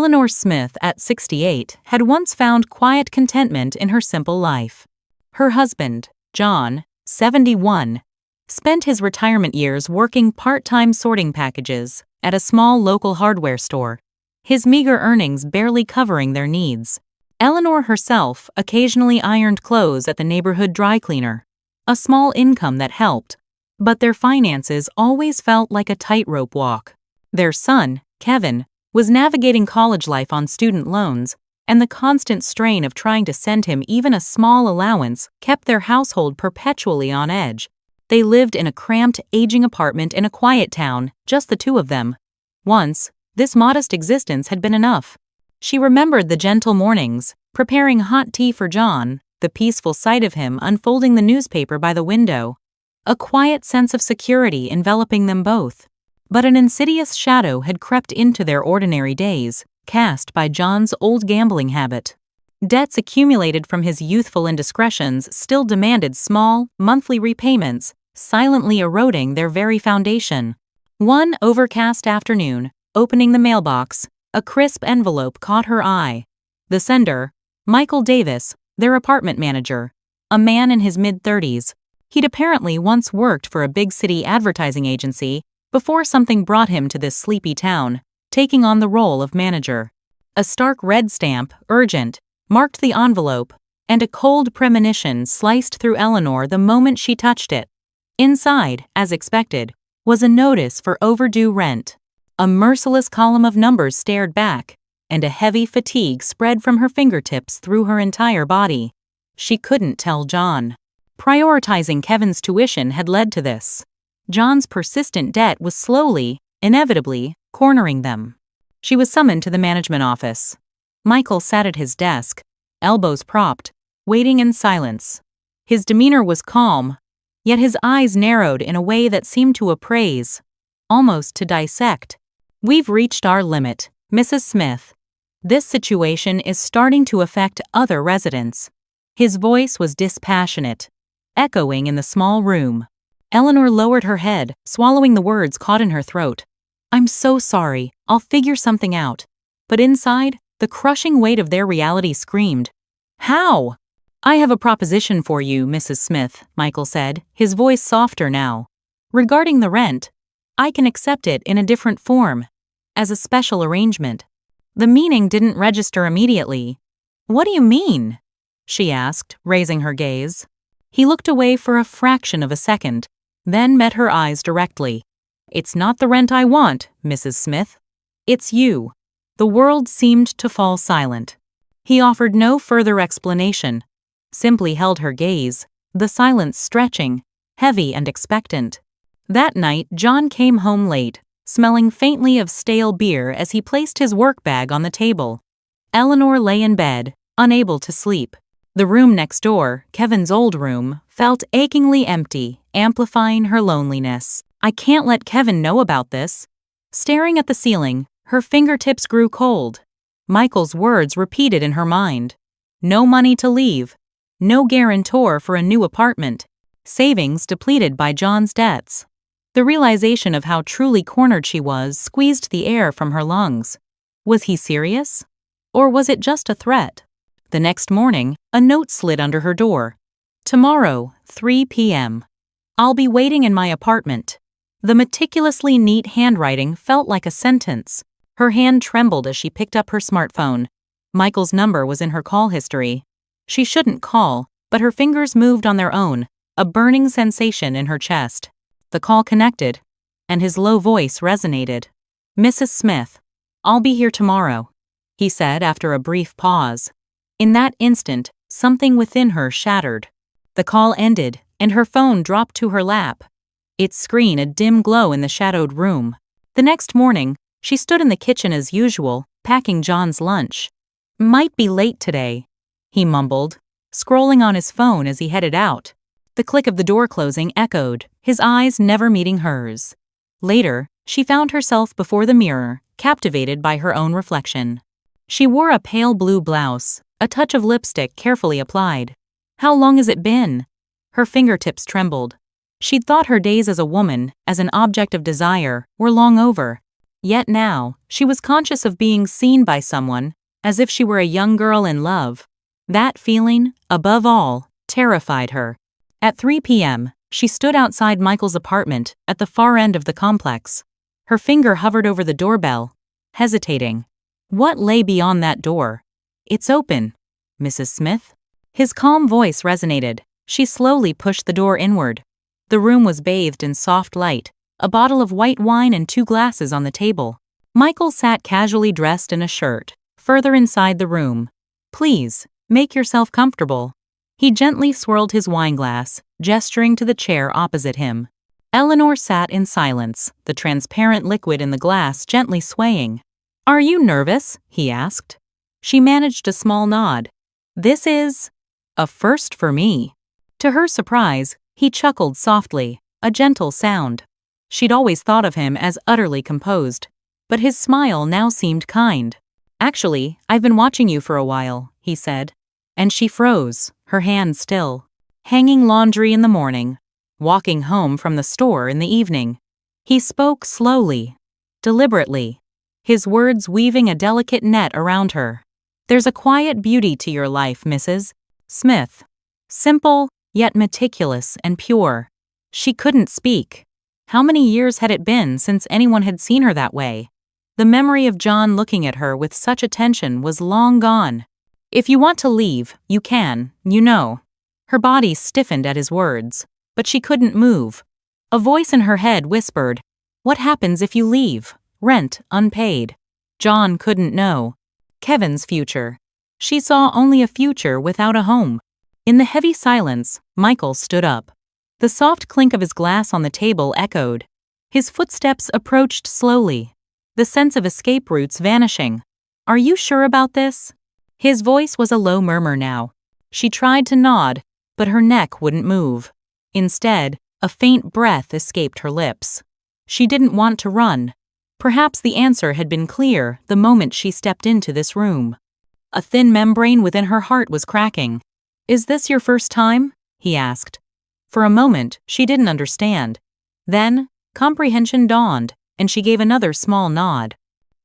Eleanor Smith, at 68, had once found quiet contentment in her simple life. Her husband, John, 71, spent his retirement years working part-time sorting packages at a small local hardware store, his meager earnings barely covering their needs. Eleanor herself occasionally ironed clothes at the neighborhood dry cleaner, a small income that helped, but their finances always felt like a tightrope walk. Their son, Kevin, was navigating college life on student loans, and the constant strain of trying to send him even a small allowance kept their household perpetually on edge. They lived in a cramped, aging apartment in a quiet town, just the two of them. Once, this modest existence had been enough. She remembered the gentle mornings, preparing hot tea for John, the peaceful sight of him unfolding the newspaper by the window, a quiet sense of security enveloping them both. But an insidious shadow had crept into their ordinary days, cast by John's old gambling habit. Debts accumulated from his youthful indiscretions still demanded small, monthly repayments, silently eroding their very foundation. One overcast afternoon, opening the mailbox, a crisp envelope caught her eye. The sender, Michael Davis, their apartment manager, a man in his mid-30s. He'd apparently once worked for a big city advertising agency before something brought him to this sleepy town, taking on the role of manager. A stark red stamp, urgent, marked the envelope, and a cold premonition sliced through Eleanor the moment she touched it. Inside, as expected, was a notice for overdue rent. A merciless column of numbers stared back, and a heavy fatigue spread from her fingertips through her entire body. She couldn't tell John. Prioritizing Kevin's tuition had led to this. John's persistent debt was slowly, inevitably, cornering them. She was summoned to the management office. Michael sat at his desk, elbows propped, waiting in silence. His demeanor was calm, yet his eyes narrowed in a way that seemed to appraise, almost to dissect. "We've reached our limit, Mrs. Smith. This situation is starting to affect other residents." His voice was dispassionate, echoing in the small room. Eleanor lowered her head, swallowing the words caught in her throat. "I'm so sorry, I'll figure something out." But inside, the crushing weight of their reality screamed. "How?" "I have a proposition for you, Mrs. Smith," Michael said, his voice softer now. "Regarding the rent, I can accept it in a different form, as a special arrangement." The meaning didn't register immediately. "What do you mean?" she asked, raising her gaze. He looked away for a fraction of a second, then met her eyes directly. "It's not the rent I want, Mrs. Smith. It's you." The world seemed to fall silent. He offered no further explanation, simply held her gaze, the silence stretching, heavy and expectant. That night, John came home late, smelling faintly of stale beer as he placed his work bag on the table. Eleanor lay in bed, unable to sleep. The room next door, Kevin's old room, felt achingly empty, amplifying her loneliness. "I can't let Kevin know about this." Staring at the ceiling, her fingertips grew cold. Michael's words repeated in her mind. No money to leave. No guarantor for a new apartment. Savings depleted by John's debts. The realization of how truly cornered she was squeezed the air from her lungs. Was he serious? Or was it just a threat? The next morning, a note slid under her door. "Tomorrow, 3 p.m. I'll be waiting in my apartment." The meticulously neat handwriting felt like a sentence. Her hand trembled as she picked up her smartphone. Michael's number was in her call history. She shouldn't call, but her fingers moved on their own, a burning sensation in her chest. The call connected, and his low voice resonated. "Mrs. Smith, I'll be here tomorrow," he said after a brief pause. In that instant, something within her shattered. The call ended, and her phone dropped to her lap, its screen a dim glow in the shadowed room. The next morning, she stood in the kitchen as usual, packing John's lunch. "Might be late today," he mumbled, scrolling on his phone as he headed out. The click of the door closing echoed, his eyes never meeting hers. Later, she found herself before the mirror, captivated by her own reflection. She wore a pale blue blouse, a touch of lipstick carefully applied. How long has it been? Her fingertips trembled. She'd thought her days as a woman, as an object of desire, were long over. Yet now, she was conscious of being seen by someone, as if she were a young girl in love. That feeling, above all, terrified her. At 3 p.m., she stood outside Michael's apartment at the far end of the complex. Her finger hovered over the doorbell, hesitating. What lay beyond that door? "It's open, Mrs. Smith." His calm voice resonated. She slowly pushed the door inward. The room was bathed in soft light, a bottle of white wine and 2 glasses on the table. Michael sat casually dressed in a shirt, further inside the room. "Please, make yourself comfortable." He gently swirled his wineglass, gesturing to the chair opposite him. Eleanor sat in silence, the transparent liquid in the glass gently swaying. "Are you nervous?" he asked. She managed a small nod. "This is a first for me." To her surprise, he chuckled softly, a gentle sound. She'd always thought of him as utterly composed, but his smile now seemed kind. "Actually, I've been watching you for a while," he said. And she froze, her hand still. Hanging laundry in the morning, walking home from the store in the evening. He spoke slowly, deliberately, his words weaving a delicate net around her. "There's a quiet beauty to your life, Mrs. Smith. Simple, yet meticulous and pure." She couldn't speak. How many years had it been since anyone had seen her that way? The memory of John looking at her with such attention was long gone. "If you want to leave, you can, you know." Her body stiffened at his words, but she couldn't move. A voice in her head whispered, "What happens if you leave? Rent unpaid." John couldn't know. Kevin's future. She saw only a future without a home. In the heavy silence, Michael stood up. The soft clink of his glass on the table echoed. His footsteps approached slowly, the sense of escape routes vanishing. "Are you sure about this?" His voice was a low murmur now. She tried to nod, but her neck wouldn't move. Instead, a faint breath escaped her lips. She didn't want to run. Perhaps the answer had been clear the moment she stepped into this room. A thin membrane within her heart was cracking. "Is this your first time?" he asked. For a moment, she didn't understand. Then, comprehension dawned, and she gave another small nod.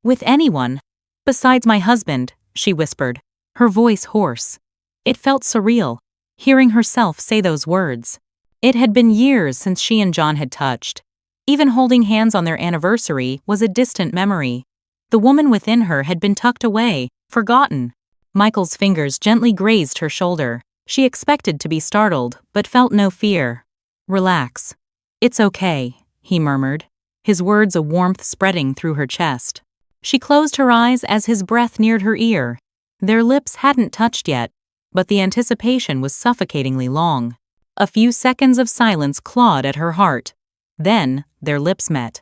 "With anyone besides my husband," she whispered, her voice hoarse. It felt surreal, hearing herself say those words. It had been years since she and John had touched. Even holding hands on their anniversary was a distant memory. The woman within her had been tucked away, forgotten. Michael's fingers gently grazed her shoulder. She expected to be startled, but felt no fear. "Relax. It's okay," he murmured, his words a warmth spreading through her chest. She closed her eyes as his breath neared her ear. Their lips hadn't touched yet, but the anticipation was suffocatingly long. A few seconds of silence clawed at her heart. Then, their lips met.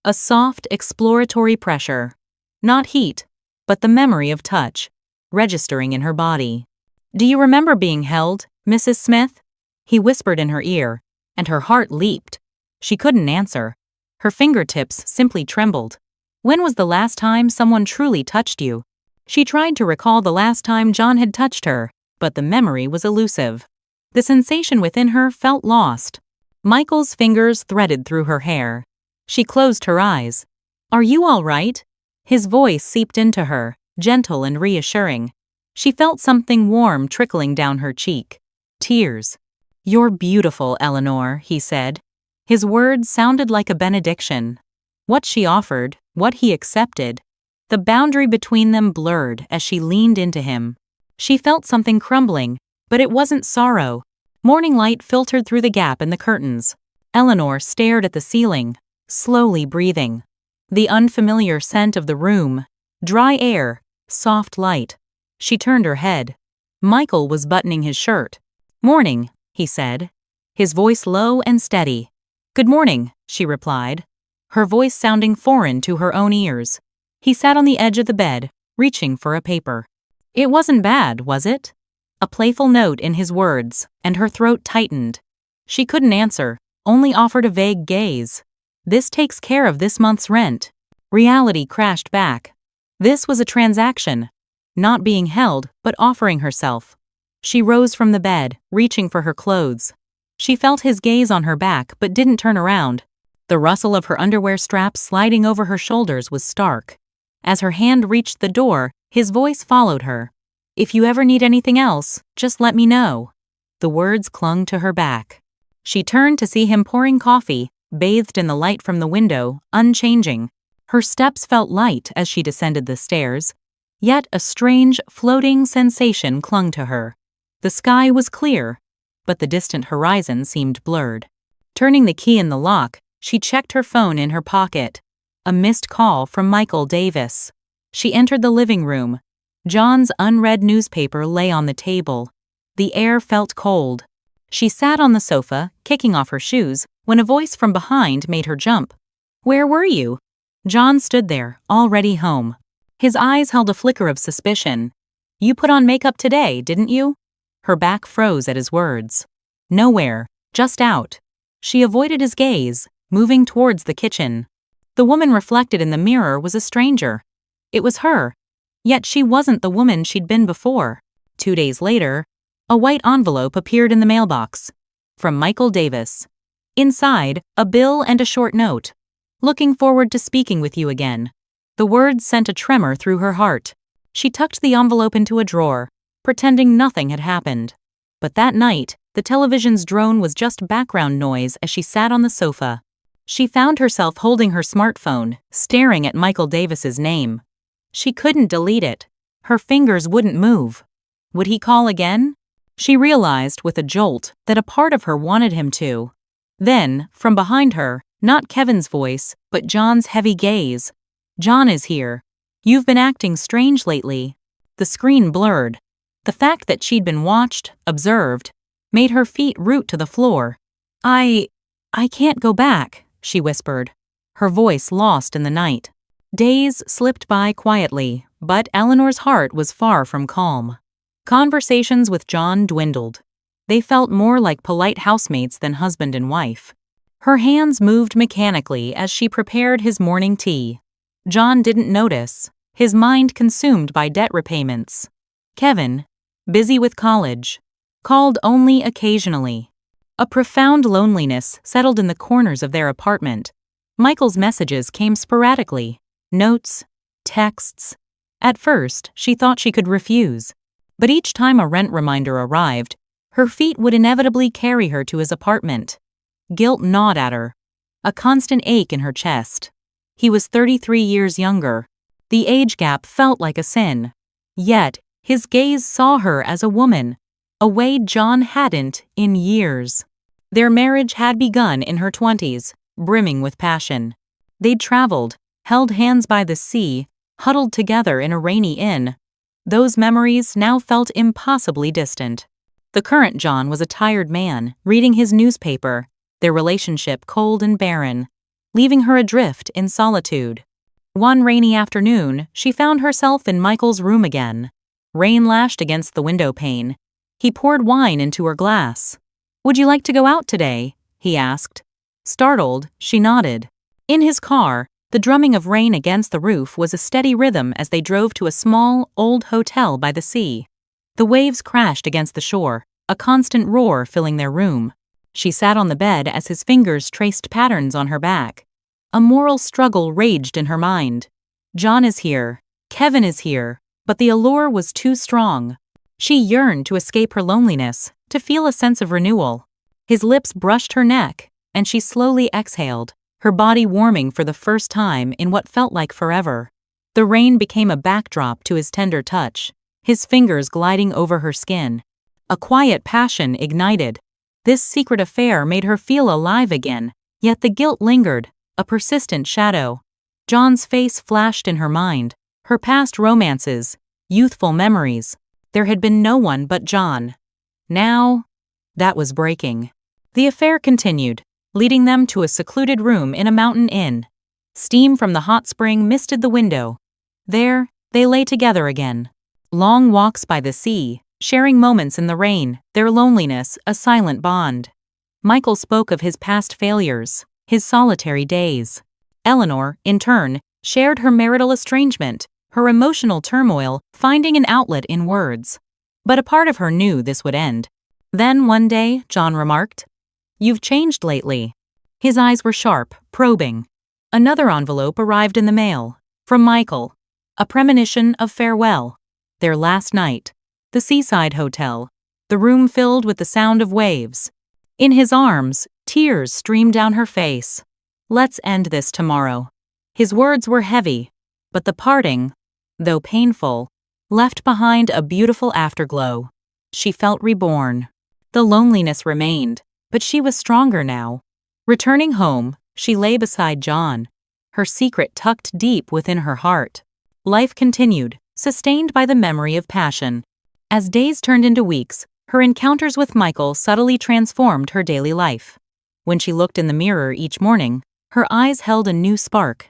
A soft, exploratory pressure. Not heat, but the memory of touch, registering in her body. "Do you remember being held, Mrs. Smith?" he whispered in her ear, and her heart leaped. She couldn't answer. Her fingertips simply trembled. When was the last time someone truly touched you? She tried to recall the last time John had touched her, but the memory was elusive. The sensation within her felt lost. Michael's fingers threaded through her hair. She closed her eyes. "Are you all right?" His voice seeped into her, gentle and reassuring. She felt something warm trickling down her cheek. Tears. "You're beautiful, Eleanor," he said. His words sounded like a benediction. What she offered, what he accepted. The boundary between them blurred as she leaned into him. She felt something crumbling, but it wasn't sorrow. Morning light filtered through the gap in the curtains. Eleanor stared at the ceiling, slowly breathing. The unfamiliar scent of the room, dry air, soft light. She turned her head. Michael was buttoning his shirt. "Morning," he said, his voice low and steady. "Good morning," she replied, her voice sounding foreign to her own ears. He sat on the edge of the bed, reaching for a paper. "It wasn't bad, was it?" A playful note in his words, and her throat tightened. She couldn't answer, only offered a vague gaze. "This takes care of this month's rent." Reality crashed back. This was a transaction. Not being held, but offering herself. She rose from the bed, reaching for her clothes. She felt his gaze on her back but didn't turn around. The rustle of her underwear straps sliding over her shoulders was stark. As her hand reached the door, his voice followed her. "If you ever need anything else, just let me know." The words clung to her back. She turned to see him pouring coffee, bathed in the light from the window, unchanging. Her steps felt light as she descended the stairs, yet a strange, floating sensation clung to her. The sky was clear, but the distant horizon seemed blurred. Turning the key in the lock, she checked her phone in her pocket. A missed call from Michael Davis. She entered the living room. John's unread newspaper lay on the table. The air felt cold. She sat on the sofa, kicking off her shoes, when a voice from behind made her jump. "Where were you?" John stood there, already home. His eyes held a flicker of suspicion. "You put on makeup today, didn't you?" Her back froze at his words. "Nowhere, just out." She avoided his gaze, moving towards the kitchen. The woman reflected in the mirror was a stranger. It was her. Yet she wasn't the woman she'd been before. 2 days later, a white envelope appeared in the mailbox. From Michael Davis. Inside, a bill and a short note. "Looking forward to speaking with you again." The words sent a tremor through her heart. She tucked the envelope into a drawer, pretending nothing had happened. But that night, the television's drone was just background noise as she sat on the sofa. She found herself holding her smartphone, staring at Michael Davis's name. She couldn't delete it. Her fingers wouldn't move. Would he call again? She realized with a jolt that a part of her wanted him to. Then, from behind her, not Kevin's voice, but John's heavy gaze. "John is here. You've been acting strange lately." The screen blurred. The fact that she'd been watched, observed, made her feet root to the floor. I can't go back," she whispered, her voice lost in the night. Days slipped by quietly, but Eleanor's heart was far from calm. Conversations with John dwindled. They felt more like polite housemates than husband and wife. Her hands moved mechanically as she prepared his morning tea. John didn't notice, his mind consumed by debt repayments. Kevin, busy with college, called only occasionally. A profound loneliness settled in the corners of their apartment. Michael's messages came sporadically. Notes, texts. At first, she thought she could refuse. But each time a rent reminder arrived, her feet would inevitably carry her to his apartment. Guilt gnawed at her, a constant ache in her chest. He was 33 years younger. The age gap felt like a sin. Yet, his gaze saw her as a woman, a way John hadn't in years. Their marriage had begun in her 20s, brimming with passion. They'd traveled, held hands by the sea, huddled together in a rainy inn. Those memories now felt impossibly distant. The current John was a tired man, reading his newspaper, their relationship cold and barren, leaving her adrift in solitude. One rainy afternoon, she found herself in Michael's room again. Rain lashed against the window pane. He poured wine into her glass. "Would you like to go out today?" he asked. Startled, she nodded. In his car, the drumming of rain against the roof was a steady rhythm as they drove to a small, old hotel by the sea. The waves crashed against the shore, a constant roar filling their room. She sat on the bed as his fingers traced patterns on her back. A moral struggle raged in her mind. John is here, Kevin is here, but the allure was too strong. She yearned to escape her loneliness, to feel a sense of renewal. His lips brushed her neck, and she slowly exhaled, her body warming for the first time in what felt like forever. The rain became a backdrop to his tender touch, his fingers gliding over her skin. A quiet passion ignited. This secret affair made her feel alive again, yet the guilt lingered, a persistent shadow. John's face flashed in her mind, her past romances, youthful memories. There had been no one but John. Now, that was breaking. The affair continued, leading them to a secluded room in a mountain inn. Steam from the hot spring misted the window. There, they lay together again. Long walks by the sea, sharing moments in the rain, their loneliness a silent bond. Michael spoke of his past failures, his solitary days. Eleanor, in turn, shared her marital estrangement, her emotional turmoil, finding an outlet in words. But a part of her knew this would end. Then one day, John remarked, "You've changed lately." His eyes were sharp, Probing. Another envelope arrived in the mail. From Michael. A premonition of farewell. Their last night. The seaside hotel. The room filled with the sound of waves. In his arms, tears streamed down her face. Let's end this tomorrow. His words were heavy, but the parting, though painful, left behind a beautiful afterglow. She felt reborn. The loneliness remained, but she was stronger now. Returning home, she lay beside John, her secret tucked deep within her heart. Life continued, sustained by the memory of passion. As days turned into weeks, her encounters with Michael subtly transformed her daily life. When she looked in the mirror each morning, her eyes held a new spark.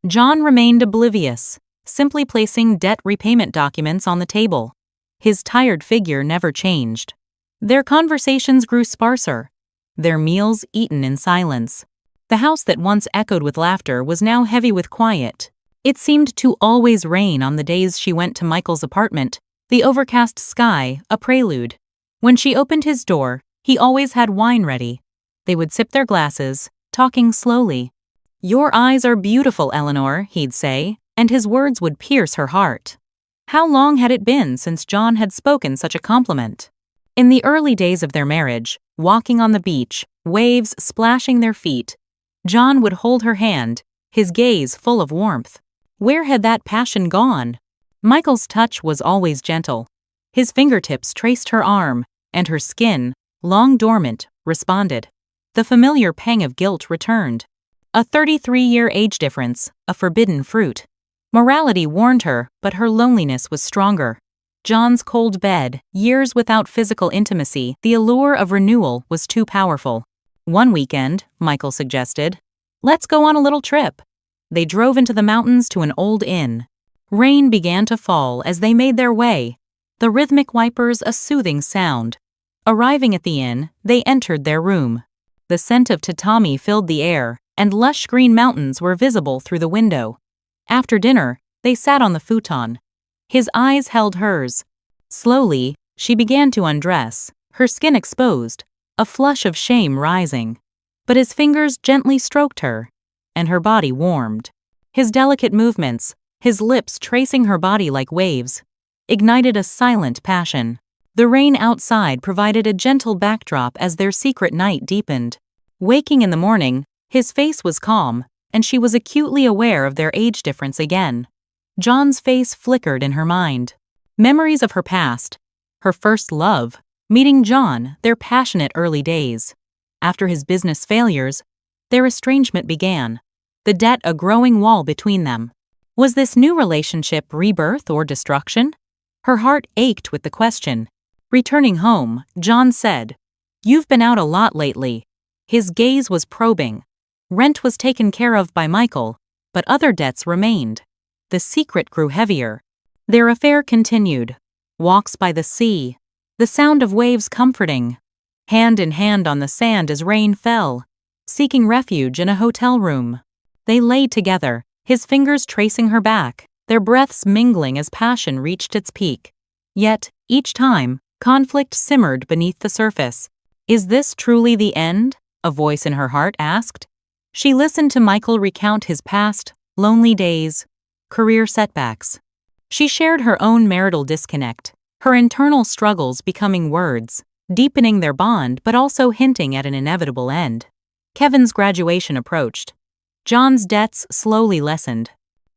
John remained oblivious, simply placing debt repayment documents on the table. His tired figure never changed. Their conversations grew sparser, their meals eaten in silence. The house that once echoed with laughter was now heavy with quiet. It seemed to always rain on the days she went to Michael's apartment, the overcast sky a prelude. When she opened his door, he always had wine ready. They would sip their glasses, talking slowly. "Your eyes are beautiful, Eleanor," he'd say, and his words would pierce her heart. How long had it been since John had spoken such a compliment? In the early days of their marriage, walking on the beach, waves splashing their feet, John would hold her hand, his gaze full of warmth. Where had that passion gone? Michael's touch was always gentle. His fingertips traced her arm, and her skin, long dormant, responded. The familiar pang of guilt returned. A 33-year age difference, a forbidden fruit. Morality warned her, but her loneliness was stronger. John's cold bed, years without physical intimacy, the allure of renewal was too powerful. One weekend, Michael suggested, "Let's go on a little trip." They drove into the mountains to an old inn. Rain began to fall as they made their way, the rhythmic wipers a soothing sound. Arriving at the inn, they entered their room. The scent of tatami filled the air, and lush green mountains were visible through the window. After dinner, they sat on the futon. His eyes held hers. Slowly, she began to undress, her skin exposed, a flush of shame rising. But his fingers gently stroked her, and her body warmed. His delicate movements, his lips tracing her body like waves, ignited a silent passion. The rain outside provided a gentle backdrop as their secret night deepened. Waking in the morning, his face was calm, and she was acutely aware of their age difference again. John's face flickered in her mind. Memories of her past, her first love, meeting John, their passionate early days. After his business failures, their estrangement began, the debt a growing wall between them. Was this new relationship rebirth or destruction? Her heart ached with the question. Returning home, John said, "You've been out a lot lately." His gaze was probing. Rent was taken care of by Michael, but other debts remained. The secret grew heavier. Their affair continued. Walks by the sea, the sound of waves comforting. Hand in hand on the sand as rain fell, seeking refuge in a hotel room. They lay together, his fingers tracing her back, their breaths mingling as passion reached its peak. Yet, each time, conflict simmered beneath the surface. "Is this truly the end?" a voice in her heart asked. She listened to Michael recount his past, lonely days, career setbacks. She shared her own marital disconnect, her internal struggles becoming words, deepening their bond but also hinting at an inevitable end. Kevin's graduation approached. John's debts slowly lessened.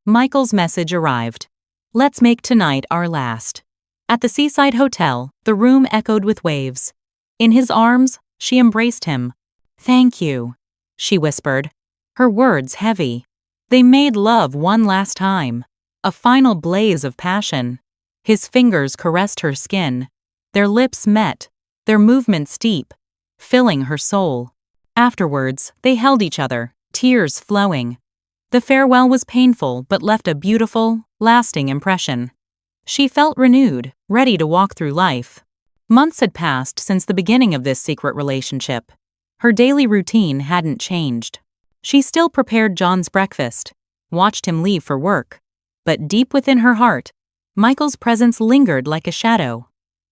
Michael's message arrived. "Let's make tonight our last." At the seaside hotel, the room echoed with waves. In his arms, she embraced him. "Thank you," she whispered, her words heavy. They made love one last time, a final blaze of passion. His fingers caressed her skin. Their lips met, their movements deep, filling her soul. Afterwards, they held each other, tears flowing. The farewell was painful but left a beautiful, lasting impression. She felt renewed, ready to walk through life. Months had passed since the beginning of this secret relationship. Her daily routine hadn't changed. She still prepared John's breakfast, watched him leave for work. But deep within her heart, Michael's presence lingered like a shadow.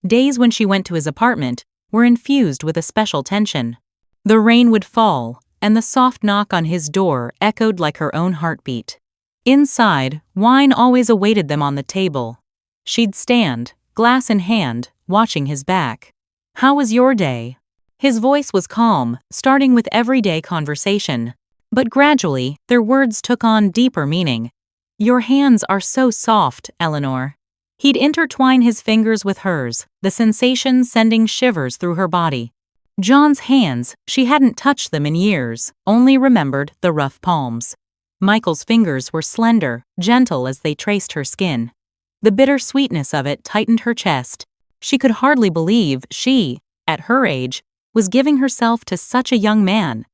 Days when she went to his apartment were infused with a special tension. The rain would fall, and the soft knock on his door echoed like her own heartbeat. Inside, wine always awaited them on the table. She'd stand, glass in hand, watching his back. "How was your day?" His voice was calm, starting with everyday conversation. But gradually, their words took on deeper meaning. "Your hands are so soft, Eleanor." He'd intertwine his fingers with hers, the sensation sending shivers through her body. John's hands, she hadn't touched them in years, only remembered the rough palms. Michael's fingers were slender, gentle as they traced her skin. The bitter sweetness of it tightened her chest. She could hardly believe she, at her age, was giving herself to such a young man.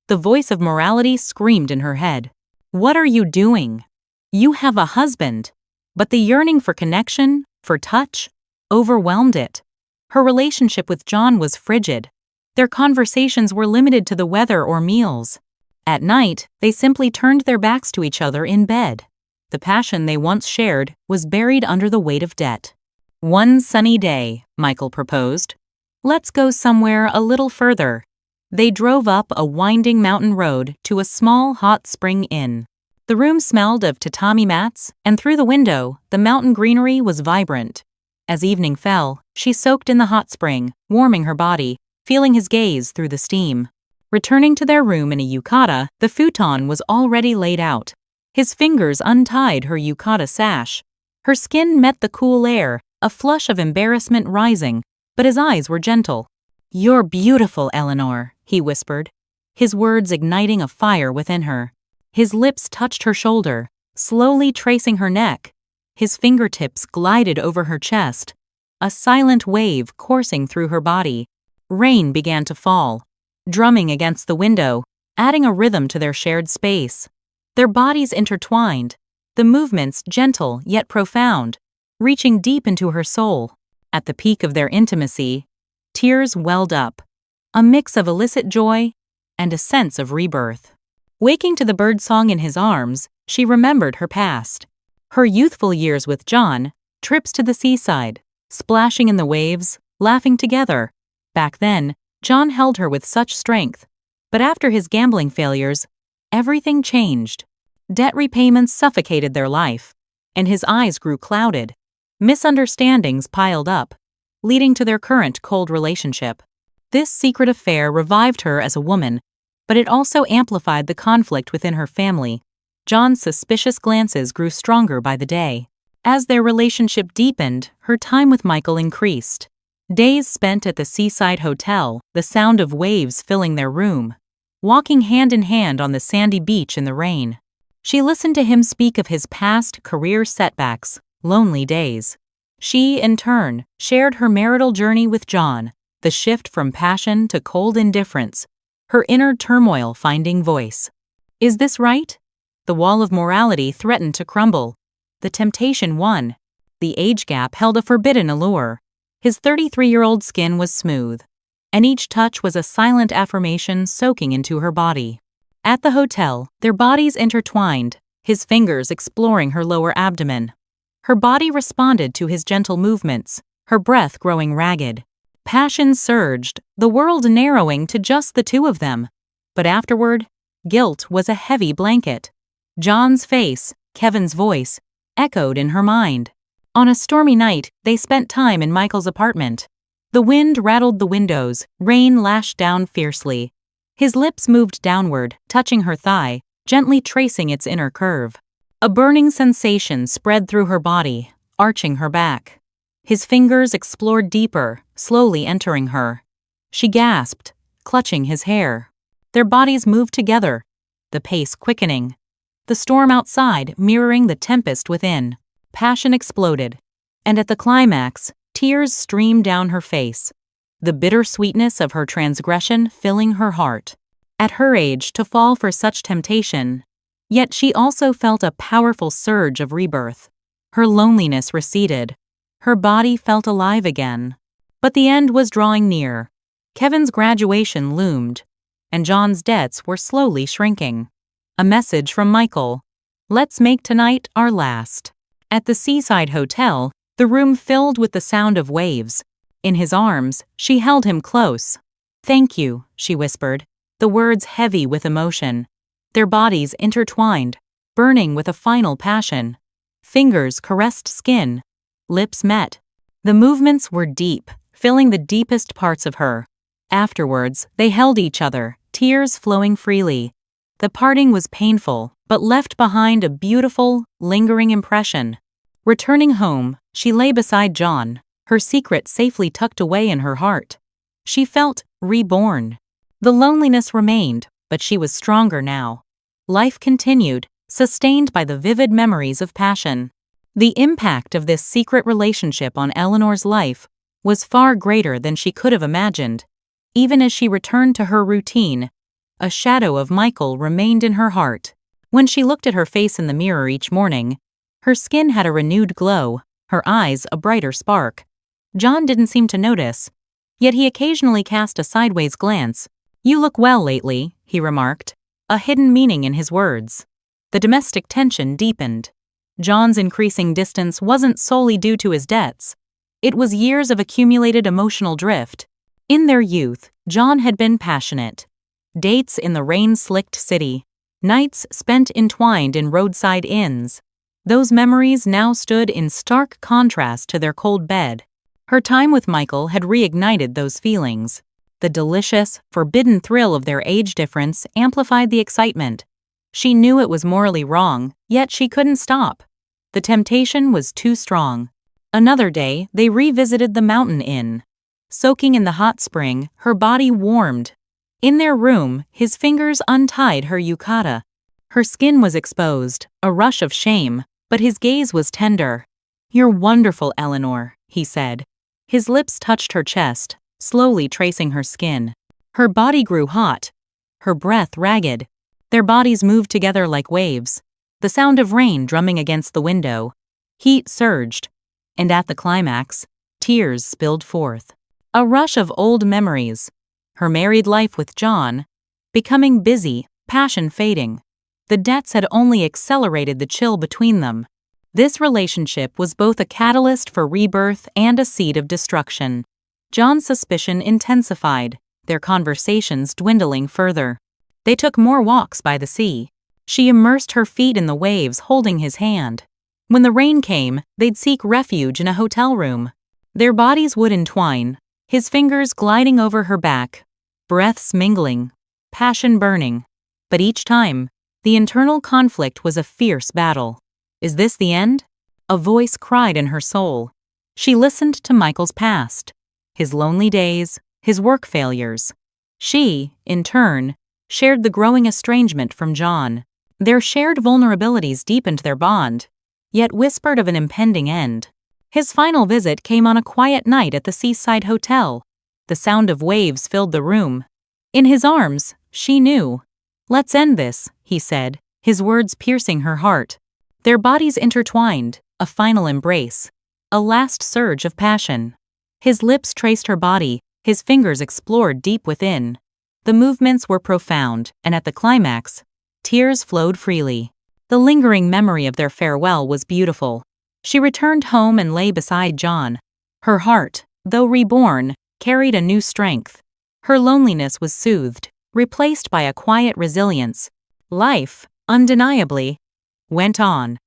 The voice of morality screamed in her head. "What are you doing? You have a husband." But the yearning for connection, for touch, overwhelmed it. Her relationship with John was frigid. Their conversations were limited to the weather or meals. At night, they simply turned their backs to each other in bed. The passion they once shared was buried under the weight of debt. One sunny day, Michael proposed. "Let's go somewhere a little further." They drove up a winding mountain road to a small hot spring inn. The room smelled of tatami mats, and through the window, the mountain greenery was vibrant. As evening fell, she soaked in the hot spring, warming her body, feeling his gaze through the steam. Returning to their room in a yukata, the futon was already laid out. His fingers untied her yukata sash. Her skin met the cool air, a flush of embarrassment rising, but his eyes were gentle. "You're beautiful, Eleanor," he whispered, his words igniting a fire within her. His lips touched her shoulder, slowly tracing her neck. His fingertips glided over her chest, a silent wave coursing through her body. Rain began to fall, drumming against the window, adding a rhythm to their shared space. Their bodies intertwined, the movements gentle yet profound, reaching deep into her soul. At the peak of their intimacy, tears welled up, a mix of illicit joy and a sense of rebirth. Waking to the birdsong in his arms, she remembered her past. Her youthful years with John, trips to the seaside, splashing in the waves, laughing together. Back then, John held her with such strength. But after his gambling failures, everything changed. Debt repayments suffocated their life, and his eyes grew clouded. Misunderstandings piled up, leading to their current cold relationship. This secret affair revived her as a woman, but it also amplified the conflict within her family. John's suspicious glances grew stronger by the day. As their relationship deepened, her time with Michael increased. Days spent at the seaside hotel, the sound of waves filling their room. Walking hand in hand on the sandy beach in the rain. She listened to him speak of his past career setbacks, lonely days. She, in turn, shared her marital journey with John, the shift from passion to cold indifference, her inner turmoil finding voice. Is this right? The wall of morality threatened to crumble. The temptation won. The age gap held a forbidden allure. His 33-year-old skin was smooth, and each touch was a silent affirmation soaking into her body. At the hotel, their bodies intertwined, his fingers exploring her lower abdomen. Her body responded to his gentle movements, her breath growing ragged. Passion surged, the world narrowing to just the two of them. But afterward, guilt was a heavy blanket. John's face, Kevin's voice, echoed in her mind. On a stormy night, they spent time in Michael's apartment. The wind rattled the windows, rain lashed down fiercely. His lips moved downward, touching her thigh, gently tracing its inner curve. A burning sensation spread through her body, arching her back. His fingers explored deeper, slowly entering her. She gasped, clutching his hair. Their bodies moved together, the pace quickening. The storm outside mirroring the tempest within. Passion exploded, and at the climax, tears streamed down her face, the bitter sweetness of her transgression filling her heart. At her age, to fall for such temptation, yet she also felt a powerful surge of rebirth. Her loneliness receded. Her body felt alive again. But the end was drawing near. Kevin's graduation loomed, and John's debts were slowly shrinking. A message from Michael. Let's make tonight our last. At the seaside hotel, the room filled with the sound of waves. In his arms, she held him close. Thank you, she whispered, the words heavy with emotion. Their bodies intertwined, burning with a final passion. Fingers caressed skin. Lips met. The movements were deep, filling the deepest parts of her. Afterwards, they held each other, tears flowing freely. The parting was painful, but left behind a beautiful, lingering impression. Returning home, she lay beside John, her secret safely tucked away in her heart. She felt reborn. The loneliness remained, but she was stronger now. Life continued, sustained by the vivid memories of passion. The impact of this secret relationship on Eleanor's life was far greater than she could have imagined. Even as she returned to her routine, a shadow of Michael remained in her heart. When she looked at her face in the mirror each morning, her skin had a renewed glow, her eyes a brighter spark. John didn't seem to notice, yet he occasionally cast a sideways glance. "You look well lately," he remarked, a hidden meaning in his words. The domestic tension deepened. John's increasing distance wasn't solely due to his debts. It was years of accumulated emotional drift. In their youth, John had been passionate. Dates in the rain-slicked city, nights spent entwined in roadside inns. Those memories now stood in stark contrast to their cold bed. Her time with Michael had reignited those feelings. The delicious, forbidden thrill of their age difference amplified the excitement. She knew it was morally wrong, yet she couldn't stop. The temptation was too strong. Another day, they revisited the mountain inn. Soaking in the hot spring, her body warmed. In their room, his fingers untied her yukata. Her skin was exposed, a rush of shame, but his gaze was tender. "You're wonderful, Eleanor," he said. His lips touched her chest, slowly tracing her skin. Her body grew hot, her breath ragged. Their bodies moved together like waves, the sound of rain drumming against the window. Heat surged, and at the climax, tears spilled forth. A rush of old memories. Her married life with John, becoming busy, passion fading. The debts had only accelerated the chill between them. This relationship was both a catalyst for rebirth and a seed of destruction. John's suspicion intensified, their conversations dwindling further. They took more walks by the sea. She immersed her feet in the waves, holding his hand. When the rain came, they'd seek refuge in a hotel room. Their bodies would entwine, his fingers gliding over her back, breaths mingling, passion burning. But each time, the internal conflict was a fierce battle. Is this the end? A voice cried in her soul. She listened to Michael's past, his lonely days, his work failures. She, in turn, shared the growing estrangement from John. Their shared vulnerabilities deepened their bond, yet whispered of an impending end. His final visit came on a quiet night at the seaside hotel. The sound of waves filled the room. In his arms, she knew. "Let's end this," he said, his words piercing her heart. Their bodies intertwined, a final embrace, a last surge of passion. His lips traced her body, his fingers explored deep within. The movements were profound, and at the climax, tears flowed freely. The lingering memory of their farewell was beautiful. She returned home and lay beside John. Her heart, though reborn, carried a new strength. Her loneliness was soothed, replaced by a quiet resilience. Life, undeniably, went on.